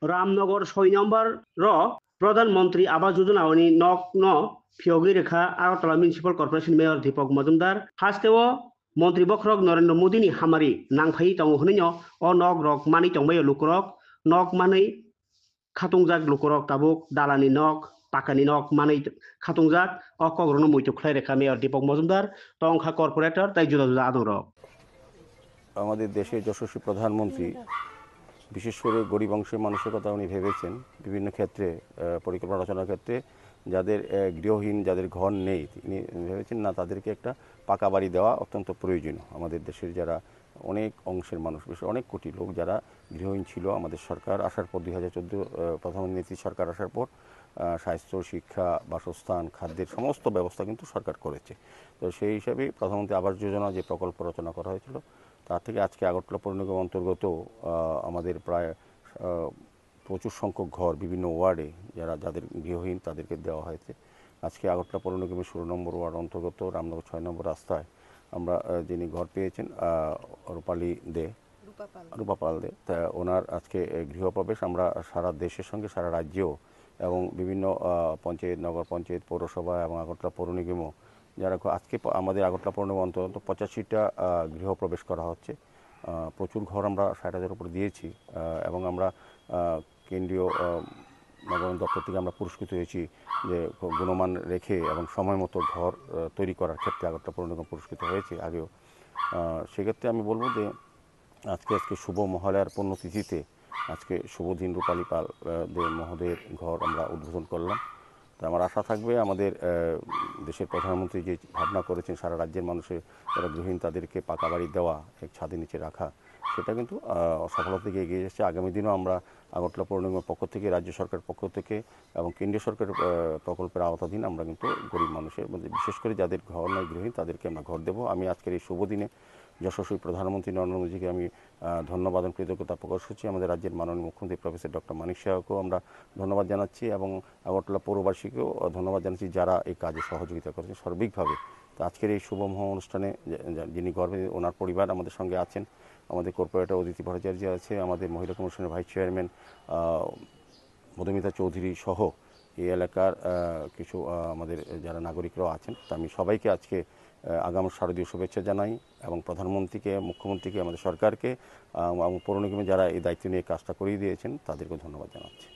Ramnagar 6 number र प्रधानमन्त्री आवास योजना अनि नक न फियोगी रेखा आगरतला म्युनिसिपल कर्पोरेसन मेयर दीपक मजुमदार हास्टेव मन्त्री बखरक नरेन्द्र मोदीनि हामारि नांफायै दङ होनैनो अ नक रक मानि दंबायो लुकरक नक मानै खातुंजाक लुकरक ताबुक दालानि नक पाकानि नक मानै खातुंजाक अ कग्रनो मुइतु खलाय रेखा मेयर दीपक मजुमदार तंखा कॉर्पोरेटर ताई जुदा जुदा आदर আমাদের দেশের যশস্বী প্রধানমন্ত্রী বিশেষ করে গরিব অংশের মানুষের কথা উনি ভেবেছেন বিভিন্ন ক্ষেত্রে পরিকল্পনা রচনার ক্ষেত্রে যাদের গৃহহীন যাদের ঘর নেই তিনি ভেবেছেন না তাদেরকে একটা পাকা বাড়ি দেওয়া অত্যন্ত প্রয়োজনীয় আমাদের দেশের যারা অনেক অংশের মানুষ বিশেষ অনেক কোটি লোক যারা গৃহহীন ছিল আমাদের সরকার আসার পর 2014 প্রধানমন্ত্রী সরকার আসার পর স্বাস্থ্য শিক্ষা বাসস্থান খাদ্যের সমস্ত ব্যবস্থা কিন্তু সরকার করেছে তো সেই হিসাবে প্রধানমন্ত্রী আবাস যোজনা যে প্রকল্প রচনা করা হয়েছিল তার থেকে আজকে আগরতলা পৌর নিগম অন্তর্গত আমাদের প্রায় প্রচুর সংখ্যক ঘর বিভিন্ন ওয়ার্ডে যাদের গৃহহীন তাদেরকে দেওয়া হয়েছে আজকে আগরতলা পৌর নিগমের 16 নম্বর ওয়ার্ড অন্তর্গত রামনগর 6 নম্বর রাস্তায় আমরা যিনি ঘর পেয়েছেন রূপাপাল দে তা ওনার আজকে গৃহপ্রবেশ আমরা সারা দেশের সঙ্গে সারা রাজ্যেও এবং বিভিন্ন পঞ্চায়েত নগর পঞ্চায়েত পৌরসভা এবং আগরতলা পৌর নিগমও যারা আজকে আমাদের আগরতলা পৌর নিগম অন্তত 85টা গৃহপ্রবেশ করা হচ্ছে প্রচুর ঘর আমরা 60,000 উপরে দিয়েছি এবং আমরা কেন্দ্রীয় নগরায়ণ দপ্তর থেকে আমরা পুরস্কৃত হয়েছি যে গুণমান রেখে এবং সময় মতো ঘর তৈরি করার ক্ষেত্রে আগরতলা পৌর নিগম পুরস্কৃত হয়েছে আগেও সেক্ষেত্রে আমি বলবো যে আজকে শুভ মহালয়ার পুণ্যতিথিতে আজকে শুভদিন রূপালী পাল মহোদয়ের ঘর আমরা উদ্বোধন করলাম তো আমার আশা থাকবে আমাদের দেশের প্রধানমন্ত্রী যে ভাবনা করেছেন সারা রাজ্যের মানুষের যারা গৃহহীন তাদেরকে পাকা বাড়ি দেওয়া এক ছাদের নিচে রাখা সেটা কিন্তু সফলতার দিকে এগিয়ে যাচ্ছে আগামী দিনেও আমরা আগরতলা পৌর নিগমের পক্ষ থেকে রাজ্য সরকারের পক্ষ থেকে এবং কেন্দ্রীয় সরকারের প্রকল্পের আওতাধীন আমরা কিন্তু গরিব মানুষের মধ্যে বিশেষ করে যাদের ঘর নয় গৃহহীন তাদেরকে আমরা ঘর দেবো আমি আজকের এই শুভ দিনে যশস্বী প্রধানমন্ত্রী নরেন্দ্র মোদীকে আমি ধন্যবাদ এবং কৃতজ্ঞতা প্রকাশ করছি আমাদের রাজ্যের মাননীয় মুখ্যমন্ত্রী প্রফেসর ডক্টর মানিক সাহাকেও আমরা ধন্যবাদ জানাচ্ছি এবং আগরতলা পৌরবাসীকেও ধন্যবাদ জানাচ্ছি যারা এই কাজে সহযোগিতা করেছেন সার্বিকভাবে তো আজকের এই শুভ মহা অনুষ্ঠানে যিনি গর্বে ওনার পরিবার আমাদের সঙ্গে আছেন আমাদের কর্পোরেটর অদিতি ভট্টাচার্য আছে আমাদের মহিলা কমিশনের ভাইস চেয়ারম্যান মধুমিতা চৌধুরী সহ এই এলাকার কিছু আমাদের যারা নাগরিকরাও আছেন তা আমি সবাইকে আজকে আগাম শারদীয় শুভেচ্ছা জানাই এবং প্রধানমন্ত্রীকে মুখ্যমন্ত্রীকে আমাদের সরকারকে এবং পৌর নিগমে যারা এই দায়িত্ব নিয়ে কাজটা করিয়ে দিয়েছেন তাদেরকে ধন্যবাদ জানাচ্ছি